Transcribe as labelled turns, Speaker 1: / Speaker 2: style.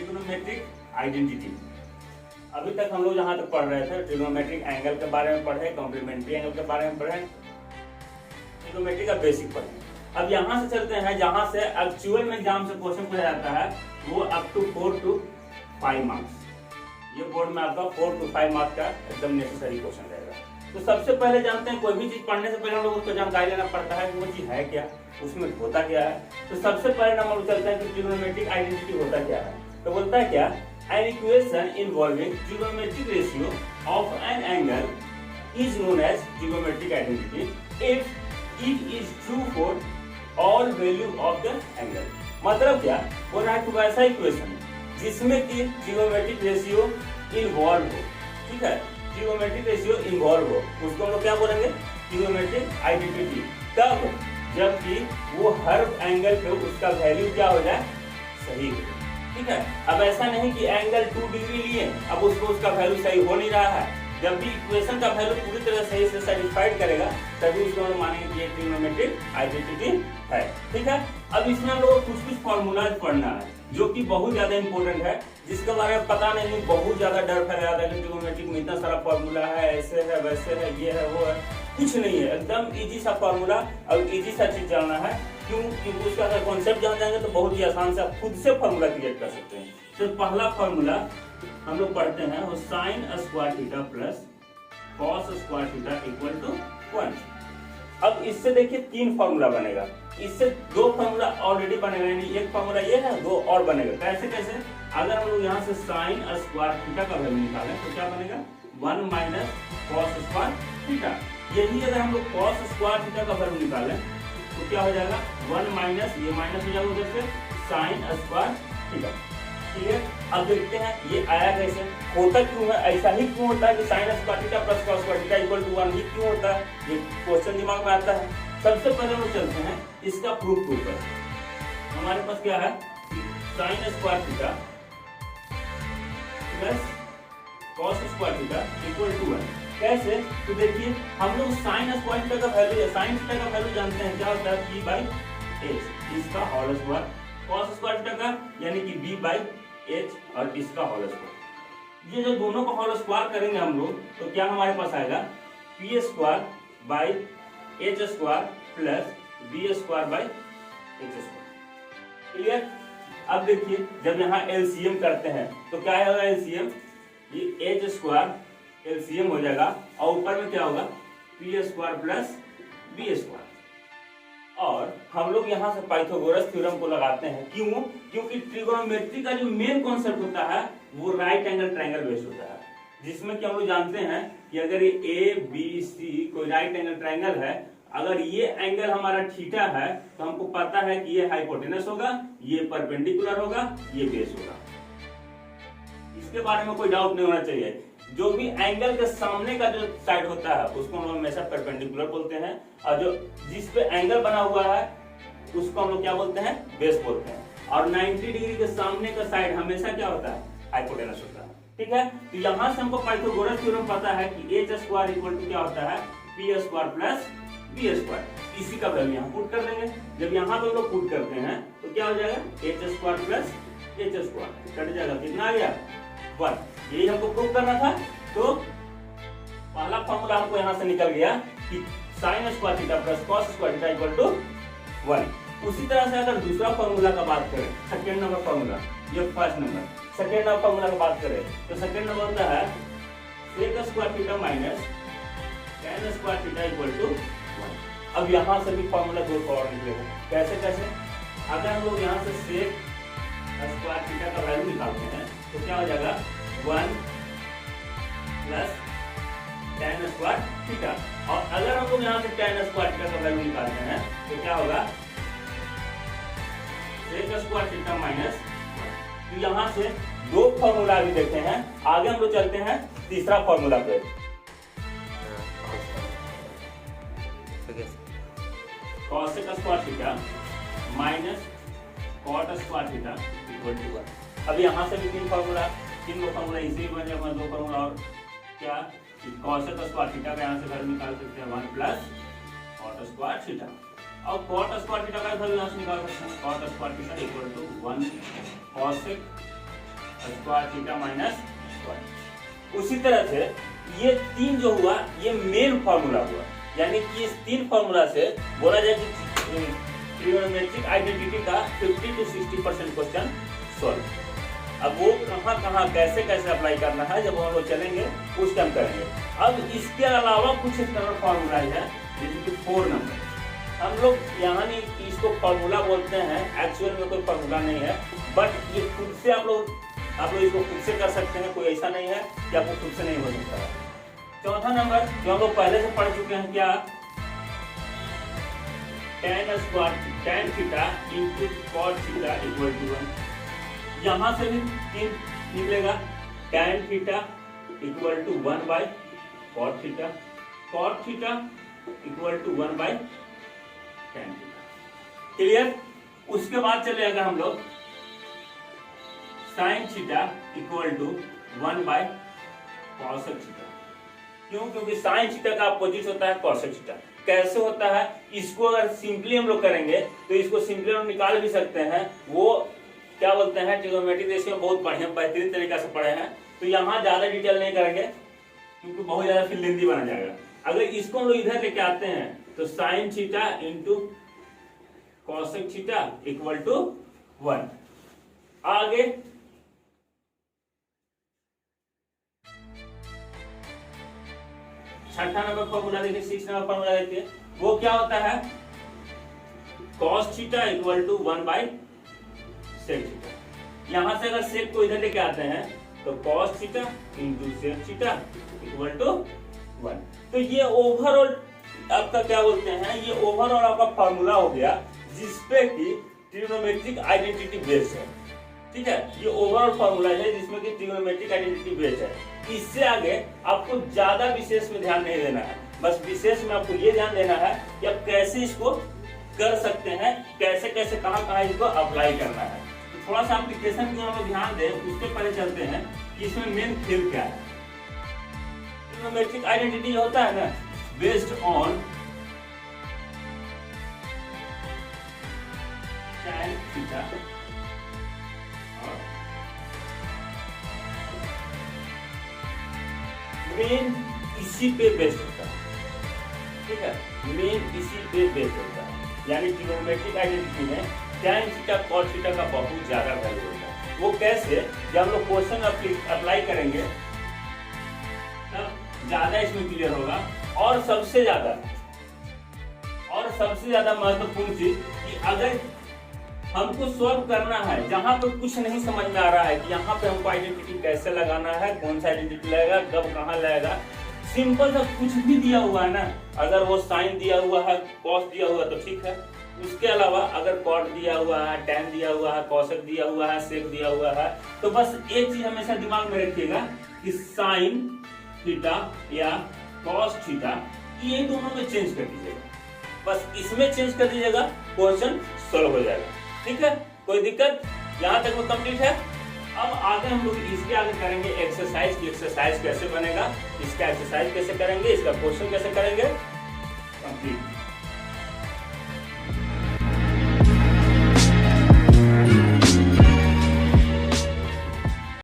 Speaker 1: Trigonometric identity. अभी तक हम लोग जहाँ तक पढ़ रहे थे ट्रिग्नोमेट्रिक एंगल के बारे में पढ़े, कॉम्प्लीमेंट्री एंगल के बारे में पढ़े, ट्रिग्नोमेट्री का बेसिक पढ़े। अब यहाँ से चलते हैं जहाँ से एक्चुअल में एग्जाम से क्वेश्चन पूछा जाता है, वो अप टू 4 to 5 मार्क्स। ये बोर्ड में आपका 4 to 5 मार्क्स का एकदम नेसेसरी क्वेश्चन रहेगा। तो सबसे पहले जानते हैं, कोई भी चीज पढ़ने से पहले हम लोग उसको जानकारी लेना पड़ता है कि वो चीज है क्या, उसमें होता क्या है। तो सबसे पहले नंबर चलता है कि ट्रिग्नोमेट्रिक आइडेंटिटी होता क्या है। तो बोलता है क्या, an equation involving trigonometric ratio of an angle is known as trigonometric identity if it is true for all value of the angle. मतलब क्या बोल रहा है कि वैसा इक्वेशन जिसमें कि ट्रिग्नोमेट्रिक रेशियो इन्वॉल्व हो, ठीक है, ट्रिग्नोमेट्रिक रेशियो इन्वॉल्व हो, उसको हम लोग क्या बोलेंगे, ट्रिग्नोमेट्रिक आइडेंटिटी। तब जबकि वो हर एंगल पे उसका वैल्यू क्या हो जाए, सही हो, ठीक है। अब ऐसा नहीं कि एंगल 2 डिग्री लिए, अब उसको उसका वैल्यू सही हो नहीं रहा है। जब भी इक्वेशन का वैल्यू पूरी तरह सही से सेटिस्फाइड करेगा तभी उसको हम मानेंगे कि ये ट्रिग्नोमेट्रिक आइडेंटिटी है, ठीक है। अब इसमें हम लोग कुछ फॉर्मूलाज पढ़ना है जो कि बहुत ज्यादा इंपॉर्टेंट है, जिसके बारे में पता नहीं, बहुत ज्यादा डर फैला जाता है कि ट्रिग्नोमेट्रिक में इतना सारा फॉर्मूला है, ऐसे है वैसे है, ये है वो है। कुछ नहीं है, एकदम इजी सा फॉर्मूला और इजी सा चीज जानना है। क्यों? क्योंकि उसका अगर कॉन्सेप्ट जान जाएंगे तो बहुत ही आसान से आप खुद से फॉर्मूला क्रिएट कर सकते हैं। तो पहला फॉर्मूला हम लोग पढ़ते हैं वो sine square theta plus cos square theta equal to 1। अब इससे देखिए 3 फॉर्मूला बनेगा, इससे 2 फॉर्मूला ऑलरेडी बनेगा, यानी एक फॉर्मूला ये है, 2 और बनेगा। कैसे कैसे? अगर हम लोग यहाँ से साइन स्क्वायर थीटा का वैल्यू निकालें तो क्या बनेगा, 1 माइनस कॉस स्क्वायर थीटा। यही अगर हम लोग कॉस स्क्वायर थीटा का वैल्यू निकालें तो क्या हो जाएगा, 1 माइनस ये माइनस हो जाएगा उधर से साइन स्क्वायर थीटा। ठीक है, अब देखते हैं ये आया कैसे, होता क्यों है, ऐसा ही क्यों होता है कि sine square theta plus cos square theta equal to 1 ही क्यों होता है, ये क्वेश्चन दिमाग में आता है। सबसे पहले हम चलते हैं इसका प्रूफ पर। हमारे पास क्या है, sine square theta plus cos square theta equal to 1। कैसे? तो देखिए हम लोग साइन स्क्वायर थीटा का वैल्यू, साइन थीटा का वैल्यू जानते हैं, क्या होता है, b/h इसका whole square, cos square theta का यानी कि b/h और इसका होल स्क्वायर। ये जो दोनों का होल स्क्वायर करेंगे हम लोग तो क्या हमारे पास आएगा, p square by h square plus b square by h square. Clear? अब देखिए जब यहाँ एलसीएम करते हैं तो क्या होगा, एलसीएम ये h स्क्वायर एलसीएम हो जाएगा और ऊपर में क्या होगा, p square plus b square. और हम लोग यहाँ से पाइथागोरस थ्योरम को लगाते हैं। क्यों? क्योंकि ट्रिगोनोमेट्री का जो मेन कॉन्सेप्ट होता है वो राइट एंगल ट्रायंगल बेस्ड होता है, जिसमें कि हम लोग जानते हैं कि अगर ये ए बी सी कोई राइट एंगल ट्रायंगल है, अगर ये एंगल हमारा थीटा है तो हमको पता है कि ये हाइपोटेनस होगा, ये परपेंडिकुलर होगा, ये बेस होगा। इसके बारे में कोई डाउट नहीं होना चाहिए। जो भी एंगल के सामने का जो साइड होता है उसको हम लोग हमेशा परपेंडिकुलर बोलते हैं, और जो जिस पे एंगल बना हुआ है उसको हम लोग क्या बोलते हैं, बेस बोलते हैं। और 90 डिग्री के सामने का साइड हमेशा क्या होता है, हाइपोटेनस होता है। ठीक है, तो यहाँ से हमको पाइथागोरस थ्योरम पता है कि h स्क्वायर इक्वल टू क्या होता है, p square plus b square. इसी का वैल्यू यहाँ पुट कर देंगे। जब यहाँ पे हम लोग पुट करते हैं तो क्या हो जाएगा, h square plus h square cut जाएगा, कितना आ गया, 1। यही हमको प्रूव करना था। तो पहला फॉर्मूला हमको यहाँ से निकल गया कि sine square theta plus cos square theta equal to 1। उसी तरह से अगर दूसरा फॉर्मूला का बात करें, सेकेंड नंबर फॉर्मूला, ये first number, second number formula का बात करें तो सेकेंड नंबर होता है sec square theta minus tan square theta equal to 1। अब यहाँ से भी फॉर्मूला 2 और निकलेगा। कैसे कैसे? अगर हम लोग यहाँ से सेक स्क्वायर थीटा का वैल्यू निकालते हैं तो क्या हो जाएगा, 1 प्लस tan स्क्वायर थीटा। और अगर हम लोग यहाँ से tan स्क्वायर थीटा का वैल्यू निकालते हैं तो क्या होगा, sec स्क्वायर थीटा माइनस 1। तो यहाँ से 2 फॉर्मूला भी देखते हैं। आगे हम लोग चलते हैं तीसरा फॉर्मूला पे। cosec square theta minus cot square theta equal to 1। अब यहाँ से भी 3 फॉर्मूला, 3 फॉर्मूला इसी बन जाएगा, 2 फॉर्मूला और क्या, cosec स्क्वायर थीटा का यहाँ से वैल्यू निकाल सकते हैं 1 प्लस cot स्क्वायर थीटा। और cot स्क्वायर थीटा का वैल्यू यहाँ से निकाल सकते हैं, cot square theta equal to 1 cosec square theta minus 1। उसी तरह से ये 3 जो हुआ ये मेन फॉर्मूला हुआ, यानी कि इस 3 फॉर्मूला से बोला जाए कि ट्रिग्नोमेट्रिक आइडेंटिटी का 50 to 60% क्वेश्चन सॉल्व। अब वो कहाँ कैसे अप्लाई करना है जब हम लोग चलेंगे उस टाइम करेंगे। अब इसके अलावा कुछ स्टैंडर्ड फॉर्मूला है जैसे कि 4 नंबर। हम लोग यहाँ नहीं इसको फॉर्मूला बोलते हैं, एक्चुअल में कोई फॉर्मूला नहीं है, बट ये खुद से आप लोग इसको खुद से कर सकते हैं, कोई ऐसा नहीं है कि आपको खुद से नहीं हो सकता है। चौथा नंबर जो हम लोग पहले से पढ़ चुके हैं, क्या tan theta into cot theta equal to 1। यहाँ से भी 3 निकलेगा, tan theta equal to 1 by cot theta, cot theta equal to 1 by tan theta. Clear? उसके बाद चले जाएगा हम लोग sine theta equal to 1 by cosec theta. क्यों? क्योंकि साइन थीटा का अपोजिट होता है कॉसेक थीटा। कैसे होता है इसको अगर सिंपली हम लोग करेंगे तो इसको सिंपली हम निकाल भी सकते हैं। वो क्या बोलते हैं, ट्रिग्नोमेट्रिक रेशियो में बहुत बढ़िया बेहतरीन तरीका से पढ़े हैं, तो यहाँ ज्यादा डिटेल नहीं करेंगे क्योंकि बहुत ज्यादा फिर लेंदी बना जाएगा। अगर इसको हम लोग इधर लेके आते हैं तो sine theta into cosec theta equal to 1। आगे छठा नंबर फॉर्मूला देखिए, 6 नंबर फॉर्मूला देखिए, वो क्या होता है cos theta equal to 1 by sec theta. यहां से अगर सेक को इधर लेके आते हैं तो cos theta into sec theta equal to 1। तो ये ओवरऑल आपका क्या बोलते हैं, ये ओवरऑल आपका फॉर्मूला हो गया जिसपे कि ट्रिग्नोमेट्रिक आइडेंटिटी बेस्ड है। ठीक है, ये ओवरऑल फॉर्मूला है जिसमें कि ट्रिग्नोमेट्रिक आइडेंटिटी बेस्ड है। इससे आगे आपको ज्यादा विशेष में ध्यान नहीं देना है, बस विशेष में आपको ये ध्यान देना है कि आप कैसे इसको कर सकते हैं, कैसे कहाँ इसको अप्लाई करना है। तो थोड़ा सा एप्लीकेशन की हम लोग ध्यान दें, उसके पहले चलते हैं कि इसमें मेन थीम क्या है। ट्रिग्नोमेट्रिक आइडेंटिटी होता है ना, based on tan theta main इसी पे बेस्ड होता है। ठीक है, मेन इसी पे बेस्ड होता है, यानी ट्रिग्नोमेट्रिक आइडेंटिटी में tan थीटा cos थीटा का बहुत ज्यादा वैल्यू होता है। वो कैसे, जब हम लोग क्वेश्चन अप्लाई करेंगे तब ज्यादा इसमें क्लियर होगा। और सबसे ज्यादा महत्वपूर्ण चीज कि अगर हमको सॉल्व करना है जहां पे कुछ नहीं समझ में आ रहा है कि यहाँ पे हमको आइडेंटिटी कैसे लगाना है, कौन सा आइडेंटिटी लगेगा, कब कहाँ लगेगा, सिंपल सा कुछ भी दिया हुआ है ना, अगर वो साइन दिया हुआ है, कॉस दिया हुआ है तो ठीक है। उसके अलावा अगर कॉट दिया हुआ है, टैन दिया हुआ है, कॉसेक दिया हुआ है, सेक दिया हुआ है, तो बस एक चीज हमेशा दिमाग में रखिएगा कि साइन थीटा या कॉस थीटा ये दोनों में चेंज कर दीजिएगा, बस इसमें चेंज कर दीजिएगा, क्वेश्चन सॉल्व हो जाएगा। ठीक है, कोई दिक्कत? यहाँ तक वो कंप्लीट है। अब आगे हम लोग इसके आगे करेंगे एक्सरसाइज की एक्सरसाइज कैसे बनेगा, इसका एक्सरसाइज कैसे करेंगे, इसका क्वेश्चन कैसे करेंगे, कंप्लीट।